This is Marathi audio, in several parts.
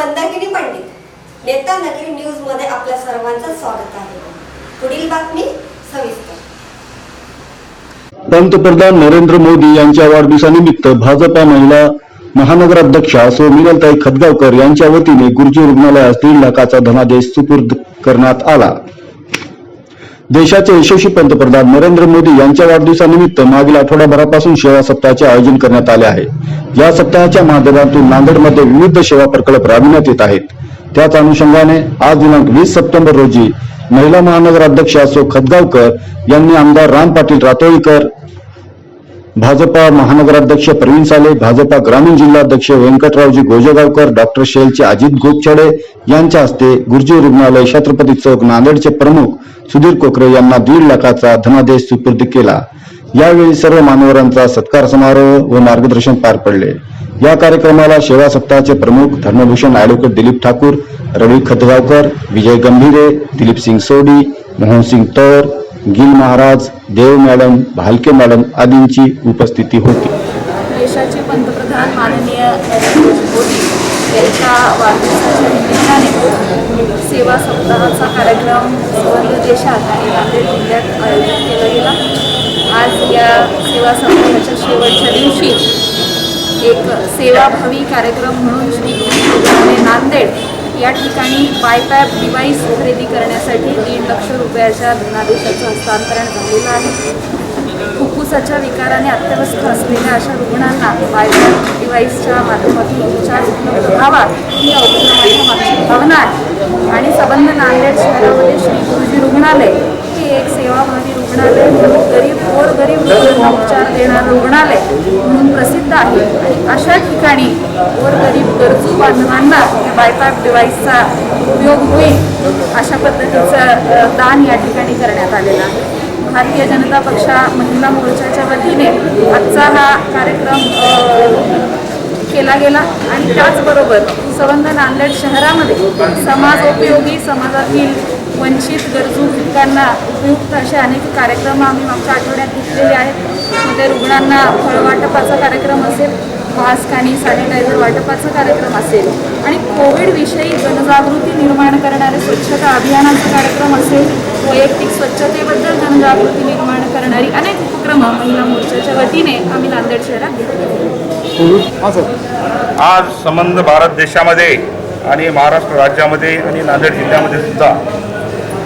मंदाकिनी पंडित, नेता नगरी न्यूज मध्ये आपल्या सर्वांचं स्वागत आहे। पुढील बातमी सविस्तर। पंतप्रधान नरेंद्र मोदी यांच्या वाढदिवसानिमित्त भाजपा महिला महानगराध्यक्षा मिनलताई खतगावकर यांच्या वतीने गुरुजी रुग्णालयास 1.5 लाखाचा धनादेश सुपूर्द करण्यात आला। देशाचे यशस्वी पंतप्रधान नरेंद्र मोदी यांच्या वाढदिवसानिमित्त मागील आठवडाभरापासून सेवा सप्ताहाचे आयोजन करण्यात आले आहे। या सप्ताहाच्या माध्यमातून नांदेडमध्ये विविध सेवा प्रकल्प राबविण्यात येत आहेत। त्याच अनुषंगाने आज दिनांक 20 सप्टेंबर रोजी महिला महानगराध्यक्षा खतगावकर यांनी आमदार राम पाटील रातोळीकर, भाजपा महानगराध्यक्ष प्रवीण साले, भाजपा ग्रामीण जिल्हाध्यक्ष व्यंकटरावजी गोजेगावकर, डॉक्टर शेलचे अजित गोपछडे यांच्या हस्ते गुरुजी रुग्णालय छत्रपती चौक नांदेडचे प्रमुख सुधीर कोकरे यांना 1.5 लाखाचा धनादेश सुपूर्द केला। यावेळी सर्व मान्यवरांचा सत्कार समारोह व मार्गदर्शन पार पडले। या कार्यक्रमाला सेवा सप्ताहाचे प्रमुख धर्मभूषण ॲडव्होकेट दिलीप ठाकूर, रवी खतगावकर, विजय गंभीरे, दिलीप सिंग सोडी, मोहन सिंग तौर, गिल महाराज, देव मॅडम, भालके मॅडम आदींची उपस्थिती होती। देशाचे पंतप्रधान माननीय नरेंद्र मोदी यांच्या वाढदिवसाच्या निमित्ताने सेवा सप्ताहाचा कार्यक्रम सर्व देशात आणि नांदेड जिल्ह्यात आयोजित केला गेला। आज या सेवा सप्ताहाच्या शेवटच्या दिवशी एक सेवाभावी कार्यक्रम म्हणून श्री गुरुजी रुग्णालय नांदेड या ठिकाणी बायपॅप डिव्हाइस खरेदी करण्यासाठी 1.5 लाख रुपयाच्या धनादेशाचं हस्तांतरण झालेलं आहे। फुफ्फुसाच्या विकाराने अत्यवस्थ असलेल्या अशा रुग्णांना बायपॅप डिव्हाइसच्या माध्यमातून उपचार उपलब्ध व्हावा ही या उपक्रमाची मागची भावना आहे। आणि संबंध नांदेड शहरामध्ये श्री गुरुजी रुग्णालय हे एक सेवाभावी रुग्णालय, गोरगरीब लोकांना उपचार देणारं रुग्णालय म्हणून प्रसिद्ध आहे। आणि अशा ठिकाणी गोरगरीब गरजू बांधवांना बायपॅप डिव्हाइसचा उपयोग होईल अशा पद्धतीचं दान या ठिकाणी करण्यात आलेलं आहे। भारतीय जनता पक्ष महिला मोर्चाच्या वतीने आजचा हा कार्यक्रम केला गेला। आणि त्याचबरोबर संबंध नांदेड शहरामध्ये समाजोपयोगी, समाजातील वंचित गरजू घटकांना उपयुक्त असे अनेक कार्यक्रम आम्ही मागच्या आठवड्यात घेतलेले आहेत। मध्ये रुग्णांना फळवाटपाचा कार्यक्रम असेल, मास्क आणि सॅनिटायझर वाटपाचा कार्यक्रम असेल आणि कोविडविषयी जनजागृती निर्माण करणारे स्वच्छता अभियानाचा कार्यक्रम असेल, वैयक्तिक स्वच्छतेबद्दल जनजागृती निर्माण करणारी अनेक उपक्रम महिला मोर्चाच्या वतीने आम्ही नांदेड शहरात घेतले। आज संबंध भारत देशामध्ये आणि महाराष्ट्र राज्यामध्ये आणि नांदेड जिल्ह्यामध्ये सुद्धा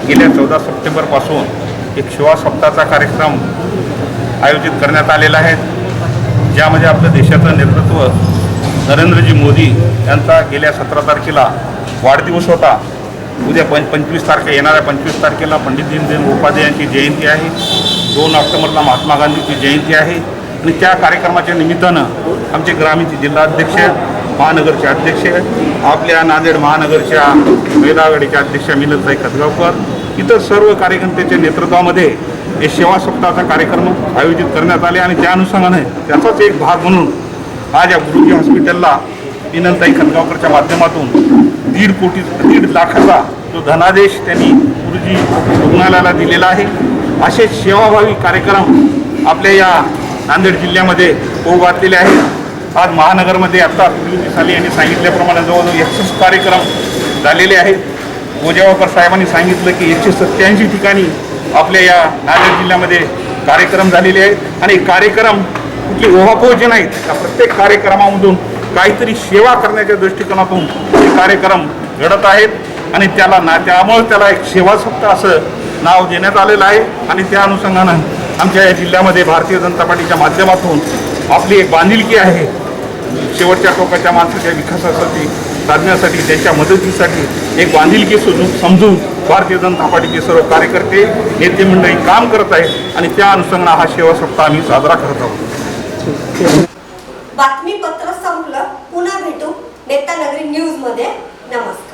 गेल्या 14 सप्टेंबरपासून एक सेवा सप्ताहाचा कार्यक्रम आयोजित करण्यात आलेला आहे, ज्यामध्ये आपल्या देशाचं नेतृत्व नरेंद्रजी मोदी यांचा गेल्या 17 तारखेला वाढदिवस होता। उद्या 25 तारखे येणाऱ्या 25 तारखेला पंडित दीनदयाळ उपाध्याय यांची जयंती आहे। 2 ऑक्टोबरला महात्मा गांधीची जयंती आहे। आणि त्या कार्यक्रमाच्या निमित्तानं आमचे ग्रामीण जिल्हाध्यक्ष, महानगरचे अध्यक्ष, आपल्या नांदेड महानगरच्या महिला आघाडीच्या अध्यक्षा मिनलताई खतगावकर, इतर सर्व कार्यकर्त्यांच्या नेतृत्वामध्ये हे सेवा सप्ताहाचा कार्यक्रम आयोजित करण्यात आले। आणि त्या अनुषंगाने त्याचाच एक भाग म्हणून आज या गुरुजी हॉस्पिटलला मिनलताई खतगावकरच्या माध्यमातून 1.5 लाखाचा जो धनादेश त्यांनी गुरुजी रुग्णालयाला दिलेला आहे। असे सेवाभावी कार्यक्रम आपल्या या नांदेड जिल्ह्यामध्ये होऊ घातलेले आहेत। आज महानगरमध्ये आता प्रवीण साले यांनी सांगितल्याप्रमाणे जवळजवळ 100 कार्यक्रम झालेले आहेत। गोजेगावकर साहेबांनी सांगितलं की 187 ठिकाणी आपल्या या नांदेड जिल्ह्यामध्ये कार्यक्रम झालेले आहेत। आणि कार्यक्रम कुठली ओहापोहचे नाहीत, त्या प्रत्येक कार्यक्रमामधून काहीतरी सेवा करण्याच्या दृष्टिकोनातून हे कार्यक्रम घडत आहेत। आणि त्यामुळे त्याला एक सेवा सप्ताह असं नाव देण्यात आलेलं आहे। आणि त्या अनुषंगानं आमच्या या जिल्ह्यामध्ये भारतीय जनता पार्टीच्या माध्यमातून आपली एक बांधिलकी आहे, शेवटच्या टोकाच्या माणसाच्या विकासासाठी साधण्यासाठी, त्यांच्या मदतीसाठी एक बांधिलकी समजून भारतीय जनता पार्टीचे सर्व कार्यकर्ते, नेते मंडळी काम करत आहेत। आणि त्या अनुषंगानं हा सेवा सप्ताह आम्ही साजरा करत आहोत। बातमीपत्र संपलं। पुन्हा भेटू नेता नगरी न्यूज मध्ये। नमस्कार।